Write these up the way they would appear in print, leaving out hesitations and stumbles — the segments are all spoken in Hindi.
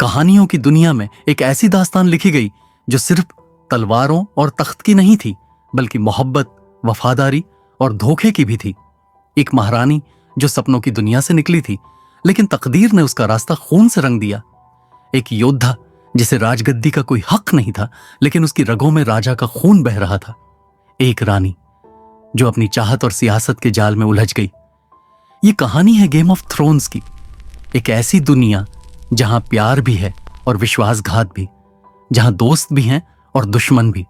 कहानियों की दुनिया में एक ऐसी दास्तान लिखी गई जो सिर्फ तलवारों और तख्त की नहीं थी, बल्कि मोहब्बत, वफादारी और धोखे की भी थी। एक महारानी जो सपनों की दुनिया से निकली थी, लेकिन तकदीर ने उसका रास्ता खून से रंग दिया। एक योद्धा जिसे राजगद्दी का कोई हक नहीं था, लेकिन उसकी रगों में राजा का खून बह रहा था। एक रानी जो अपनी चाहत और सियासत के जाल में उलझ गई। ये कहानी है गेम ऑफ थ्रोन्स की, एक ऐसी दुनिया जहां प्यार भी है और विश्वासघात भी, जहां दोस्त भी हैं और दुश्मन भी,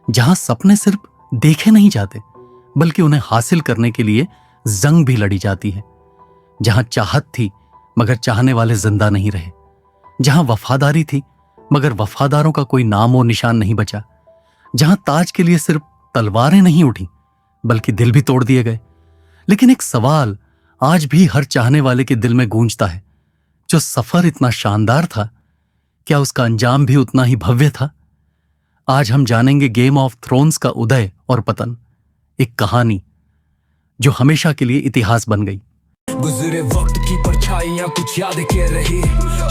जहां सपने सिर्फ देखे नहीं जाते बल्कि उन्हें हासिल करने के लिए जंग भी लड़ी जाती है, जहां चाहत थी मगर चाहने वाले जिंदा नहीं रहे, जहां वफादारी थी मगर वफादारों का कोई नाम और निशान नहीं बचा, जहां ताज के लिए सिर्फ तलवारें नहीं उठी बल्कि दिल भी तोड़ दिए गए। लेकिन एक सवाल आज भी हर चाहने वाले के दिल में गूंजता है, जो सफर इतना शानदार था, क्या उसका अंजाम भी उतना ही भव्य था? आज हम जानेंगे गेम ऑफ थ्रोन्स का उदय और पतन, एक कहानी जो हमेशा के लिए इतिहास बन गई। गुजरे वक्त की परछाइयां कुछ याद के रही,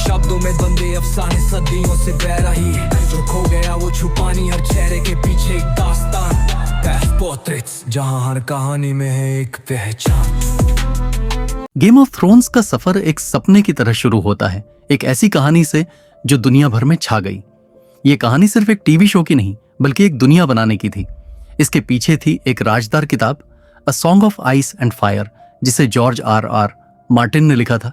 शब्दों में बंदे अफसाने सदियों से बह रही, जो खो गया वो छुपानी हर चेहरे के पीछे एक दास्तान, पोर्ट्रेट्स जहां हर कहानी में है एक पहचान। गेम ऑफ थ्रोन्स का सफर एक सपने की तरह शुरू होता है, एक ऐसी कहानी से जो दुनिया भर में छा गई। ये कहानी सिर्फ एक टीवी शो की नहीं बल्कि एक दुनिया बनाने की थी। इसके पीछे थी एक राजदार किताब, a song of ice and fire, जिसे जॉर्ज आर मार्टिन ने लिखा था।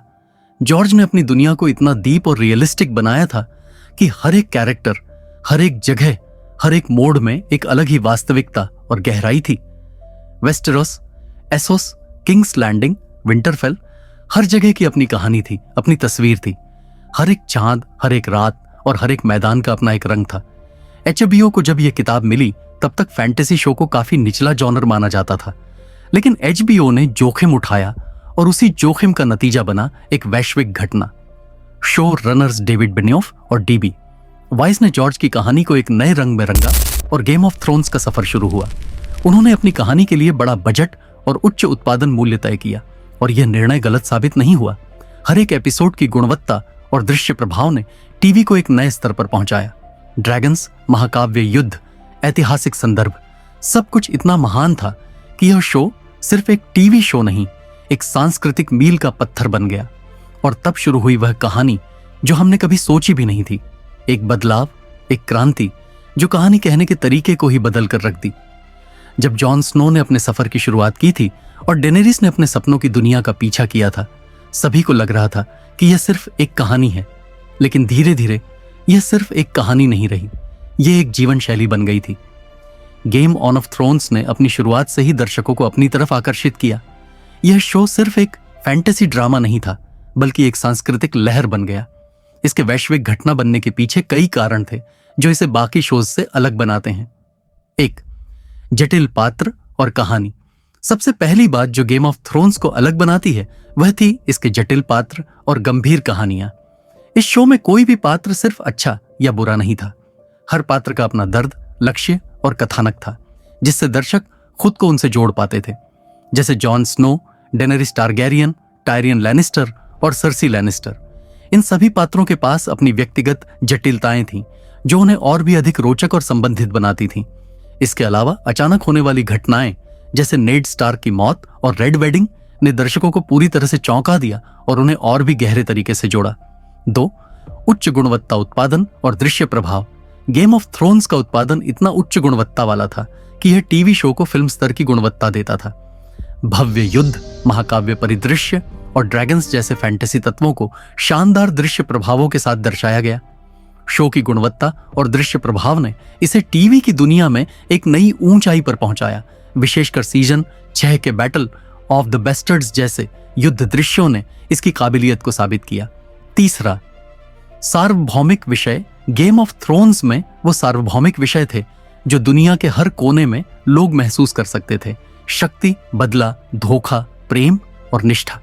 जॉर्ज ने अपनी दुनिया को इतना डीप और रियलिस्टिक बनाया था कि हर एक कैरेक्टर, हर एक जगह, हर एक मोड़ में एक अलग ही वास्तविकता और गहराई थी। वेस्टेरोस, एसोस, किंग्स लैंडिंग, विंटरफेल, हर जगह की अपनी कहानी थी, अपनी तस्वीर थी। हर एक चांद, हर एक रात और हर एक मैदान का अपना एक रंग था। HBO को जब यह किताब मिली तब तक फैंटेसी शो को काफी निचला जॉनर माना जाता था, लेकिन HBO ने जोखिम उठाया और उसी जोखिम का नतीजा बना एक वैश्विक घटना। शो रनर्स डेविड बेनियोफ और DB वाइस ने जॉर्ज की कहानी को एक नए रंग में रंगा और गेम ऑफ थ्रोन्स का सफर शुरू हुआ। उन्होंने अपनी कहानी के लिए बड़ा बजट और उच्च उत्पादन मूल्य तय किया, और यह निर्णय गलत साबित नहीं हुआ। हर एक एपिसोड की गुणवत्ता और दृश्य प्रभाव ने टीवी को एक नए स्तर पर पहुंचाया। ड्रैगन्स, महाकाव्य, युद्ध, ऐतिहासिक संदर्भ, सब कुछ इतना महान था कि यह शो सिर्फ एक टीवी शो नहीं, एक सांस्कृतिक मील का पत्थर बन गया। और तब शुरू हुई वह कहानी जो हमने कभी सोची भी नहीं थी, एक बदलाव, एक क्रांति जो कहानी कहने के तरीके को ही बदल कर रख दी। जब जॉन स्नो ने अपने सफर की शुरुआत की थी और डेनेरिस ने अपने सपनों की दुनिया का पीछा किया था, सभी को लग रहा था कि यह सिर्फ एक कहानी है। लेकिन धीरे धीरे यह सिर्फ एक कहानी नहीं रही, यह एक जीवन शैली बन गई थी। गेम ऑफ थ्रोन्स ने अपनी शुरुआत से ही दर्शकों को अपनी तरफ आकर्षित किया। यह शो सिर्फ एक फैंटेसी ड्रामा नहीं था, बल्कि एक सांस्कृतिक लहर बन गया। इसके वैश्विक घटना बनने के पीछे कई कारण थे जो इसे बाकी शोज से अलग बनाते हैं। एक, जटिल पात्र और कहानी। सबसे पहली बात जो गेम ऑफ थ्रोन्स को अलग बनाती है वह थी इसके जटिल पात्र और गंभीर कहानियां। इस शो में कोई भी पात्र सिर्फ अच्छा या बुरा नहीं था। हर पात्र का अपना दर्द, लक्ष्य और कथानक था, जिससे दर्शक खुद को उनसे जोड़ पाते थे। जैसे John Snow, Daenerys Targaryen, Tyrion Lannister और सर्सी लैनिस्टर। इन सभी पात्रों के पास अपनी व्यक्तिगत जटिलताएं थीं जो उन्हें और भी अधिक रोचक और संबंधित बनाती थीं। इसके अलावा अचानक होने वाली घटनाएं जैसे नेड स्टार्क की मौत और रेड वेडिंग ने दर्शकों को पूरी तरह से चौंका दिया और उन्हें और भी गहरे तरीके से जोड़ा। 2, उच्च गुणवत्ता उत्पादन और दृश्य प्रभाव। गेम ऑफ थ्रोन्स का उत्पादन इतना उच्च गुणवत्ता वाला था कि यह टीवी शो को फिल्म स्तर की गुणवत्ता देता था। भव्य युद्ध, महाकाव्य परिदृश्य और ड्रैगन्स जैसे फैंटेसी तत्वों को शानदार दृश्य प्रभावों के साथ दर्शाया गया। शो की गुणवत्ता और दृश्य प्रभाव ने इसे टीवी की दुनिया में एक नई ऊंचाई पर पहुंचाया। विशेषकर सीजन 6 के बैटल ऑफ द बेस्टर्ड्स जैसे युद्ध दृश्यों ने इसकी काबिलियत को साबित किया। तीसरा, सार्वभौमिक विषय। गेम ऑफ थ्रोन्स में वो सार्वभौमिक विषय थे जो दुनिया के हर कोने में लोग महसूस कर सकते थे। शक्ति, बदला, धोखा, प्रेम और निष्ठा।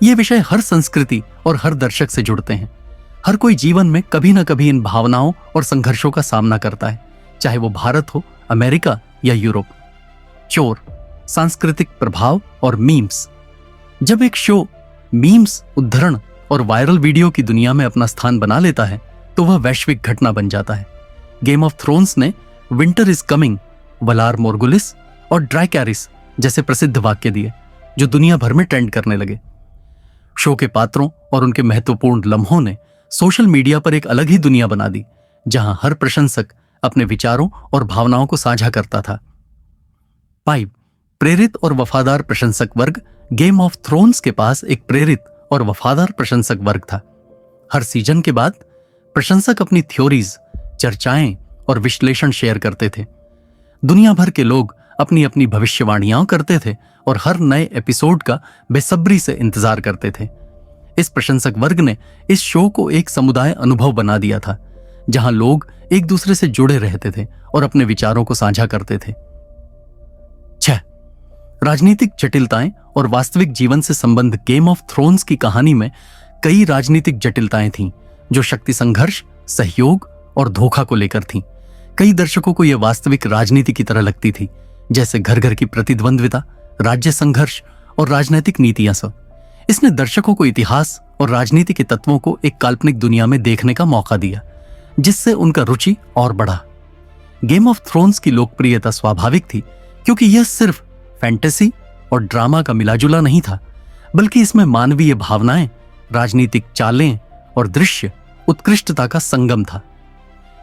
ये विषय हर संस्कृति और हर दर्शक से जुड़ते हैं। हर कोई जीवन में कभी ना कभी इन भावनाओं और संघर्षों का सामना करता है, चाहे वो भारत हो, अमेरिका या यूरोप। चोर, सांस्कृतिक प्रभाव और मीम्स। जब एक शो मीम्स, उद्धरण और वायरल वीडियो की दुनिया में अपना स्थान बना लेता है तो वह वैश्विक घटना बन जाता है। गेम ऑफ थ्रोन्स ने विंटर इज कमिंग, वलार मोर्गुलिस और ड्राइकैरिस जैसे प्रसिद्ध वाक्य दिए जो दुनिया भर में ट्रेंड करने लगे। शो के पात्रों और उनके महत्वपूर्ण लम्हों ने सोशल मीडिया पर एक अलग ही दुनिया बना दी जहां हर प्रशंसक अपने विचारों और भावनाओं को साझा करता था। 5. प्रेरित और वफादार प्रशंसक वर्ग। गेम ऑफ थ्रोन्स के पास एक प्रेरित और वफादार प्रशंसक वर्ग था। हर सीजन के बाद प्रशंसक अपनी थ्योरीज, चर्चाएं और विश्लेषण शेयर करते थे। दुनिया भर के लोग अपनी अपनी भविष्यवाणियां करते थे और हर नए एपिसोड का बेसब्री से इंतजार करते थे। इस प्रशंसक वर्ग ने इस शो को एक समुदाय अनुभव बना दिया था जहां लोग एक दूसरे से जुड़े रहते थे और अपने विचारों को साझा करते थे। 6. राजनीतिक जटिलताएं और वास्तविक जीवन से संबंध। गेम ऑफ थ्रोन्स की कहानी में कई राजनीतिक जटिलताएं थीं जो शक्ति संघर्ष, सहयोग और धोखा को लेकर थीं। कई दर्शकों को यह वास्तविक राजनीति की तरह लगती थी, जैसे घर घर की प्रतिद्वंद्विता, राज्य संघर्ष और राजनीतिक नीतियां सब। इसने दर्शकों को इतिहास और राजनीति के तत्वों को एक काल्पनिक दुनिया में देखने का मौका दिया, जिससे उनका रुचि और बढ़ा। गेम ऑफ थ्रोन्स की लोकप्रियता स्वाभाविक थी क्योंकि यह सिर्फ फैंटेसी और ड्रामा का मिलाजुला नहीं था, बल्कि इसमें मानवीय भावनाएं, राजनीतिक चालें और दृश्य उत्कृष्टता का संगम था।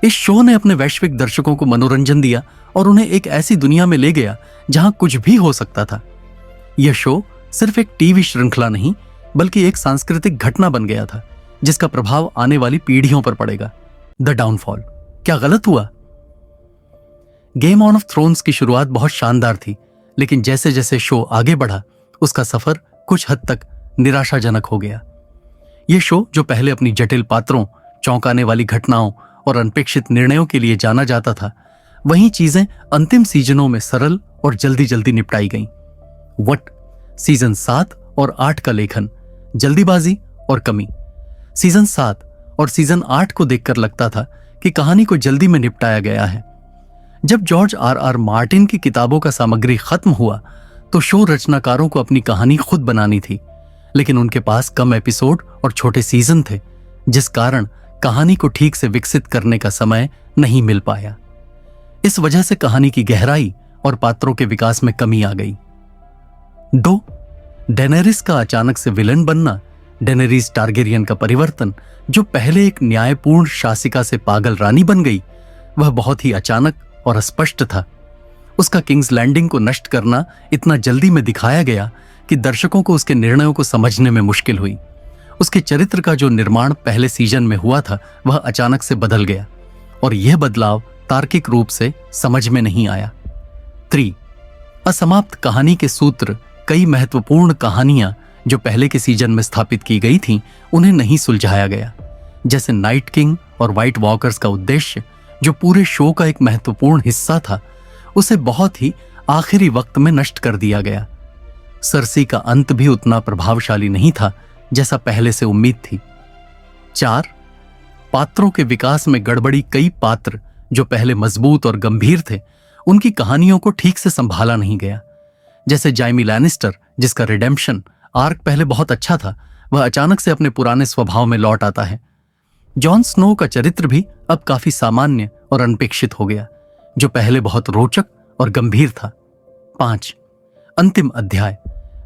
इस शो ने अपने वैश्विक दर्शकों को मनोरंजन दिया और उन्हें एक ऐसी दुनिया में ले गया जहां कुछ भी हो सकता था। यह शो सिर्फ एक टीवी श्रृंखला नहीं बल्कि एक सांस्कृतिक घटना बन गया था जिसका प्रभाव आने वाली पीढ़ियों पर पड़ेगा। The downfall. क्या गलत हुआ? गेम ऑफ थ्रोन्स की शुरुआत बहुत शानदार थी, लेकिन जैसे जैसे शो आगे बढ़ा उसका सफर कुछ हद तक निराशाजनक हो गया। यह शो जो पहले अपनी जटिल पात्रों, चौंकाने वाली घटनाओं और अनपेक्षित निर्णयों के लिए जाना जाता था, वहीं चीजें अंतिम सीजनों में सरल और जल्दी जल्दी निपटाई गईं। वट सीजन 7 और 8 का लेखन, जल्दीबाजी और कमी। सीजन 7 और सीजन 8 को देखकर लगता था कि कहानी को जल्दी में निपटाया गया है। जब जॉर्ज आर मार्टिन की किताबों का सामग्री खत्म हुआ तो शो रचनाकारों को अपनी कहानी खुद बनानी थी, लेकिन उनके पास कम एपिसोड और छोटे सीजन थे, जिस कारण कहानी को ठीक से विकसित करने का समय नहीं मिल पाया। इस वजह से कहानी की गहराई और पात्रों के विकास में कमी आ गई। 2. डेनेरिस का अचानक से विलन बनना। डेनेरिस टारगेरियन का परिवर्तन, जो पहले एक न्यायपूर्ण शासिका से पागल रानी बन गई, वह बहुत ही अचानक और अस्पष्ट था। उसका किंग्स लैंडिंग को नष्ट करना इतना जल्दी में दिखाया गया कि दर्शकों को उसके निर्णयों को समझने में मुश्किल हुई। उसके चरित्र का जो निर्माण पहले सीजन में हुआ था वह अचानक से बदल गया और यह बदलाव तार्किक रूप से समझ में नहीं आया। 3. असमाप्त कहानी के सूत्र। कई महत्वपूर्ण कहानियां जो पहले के सीजन में स्थापित की गई थीं, उन्हें नहीं सुलझाया गया, जैसे नाइट किंग और व्हाइट वॉकर्स का उद्देश्य, जो पूरे शो का एक महत्वपूर्ण हिस्सा था, उसे बहुत ही आखिरी वक्त में नष्ट कर दिया गया। सर्सी का अंत भी उतना प्रभावशाली नहीं था जैसा पहले से उम्मीद थी। 4. पात्रों के विकास में गड़बड़ी। कई पात्र जो पहले मजबूत और गंभीर थे, उनकी कहानियों को ठीक से संभाला नहीं गया, जैसे जाइमी लैनिस्टर, जिसका रिडेम्पशन आर्क पहले बहुत अच्छा था, वह अचानक से अपने पुराने स्वभाव में लौट आता है। जॉन स्नो का चरित्र भी अब काफी सामान्य और अनपेक्षित हो गया, जो पहले बहुत रोचक और गंभीर था। 5. अंतिम अध्याय।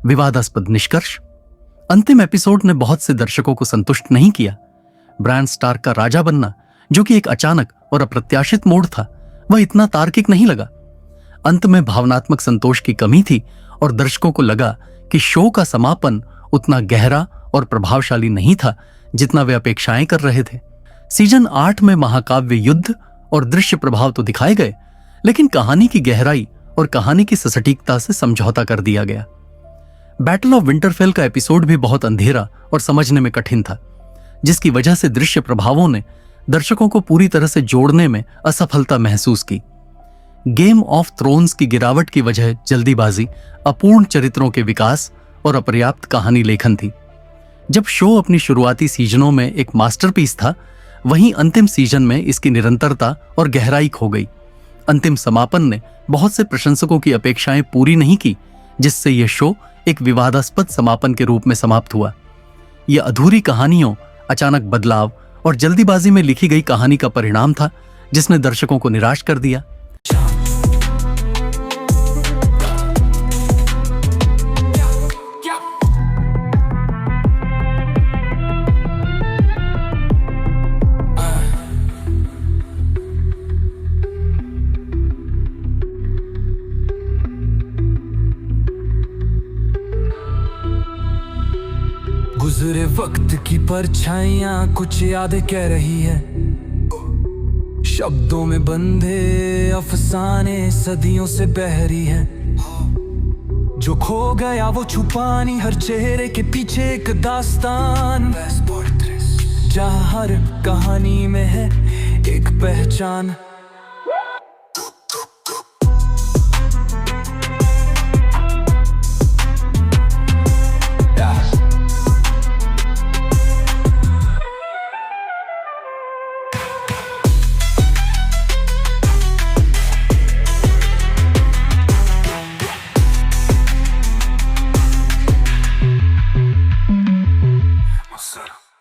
विवादास्पद निष्कर्ष। अंतिम एपिसोड ने बहुत से दर्शकों को संतुष्ट नहीं किया। ब्रान स्टार्क का राजा बनना, जो कि एक अचानक और अप्रत्याशित मोड़ था, वह इतना तार्किक नहीं लगा। अंत में भावनात्मक संतोष की कमी थी और दर्शकों को लगा कि शो का समापन उतना गहरा और प्रभावशाली नहीं था जितना वे अपेक्षाएं कर रहे थे। सीजन 8 में महाकाव्य युद्ध और दृश्य प्रभाव तो दिखाए गए, लेकिन कहानी की गहराई और कहानी की सटीकता से समझौता कर दिया गया। बैटल ऑफ विंटरफेल का एपिसोड भी बहुत अंधेरा और समझने में कठिन था, जिसकी वजह से दृश्य प्रभावों ने दर्शकों को पूरी तरह से जोड़ने में असफलता महसूस की। गेम ऑफ थ्रोन्स की गिरावट की वजह जल्दीबाजी, अपूर्ण चरित्रों के विकास और अपर्याप्त कहानी लेखन थी। जब शो अपनी शुरुआती सीजनों में एक मास्टरपीस था, वहीं अंतिम सीजन में इसकी निरंतरता और गहराई खो गई। अंतिम समापन ने बहुत से प्रशंसकों की अपेक्षाएं पूरी नहीं की, जिससे यह शो एक विवादास्पद समापन के रूप में समाप्त हुआ। ये अधूरी कहानियों, अचानक बदलाव और जल्दीबाजी में लिखी गई कहानी का परिणाम था, जिसने दर्शकों को निराश कर दिया। गुजरे वक्त की परछाइयां कुछ याद कह रही है, शब्दों में बंधे अफसाने सदियों से बह रही है। जो खो गया वो छुपानी, हर चेहरे के पीछे एक दास्तान, जहाँ हर कहानी में है एक पहचान। Sir.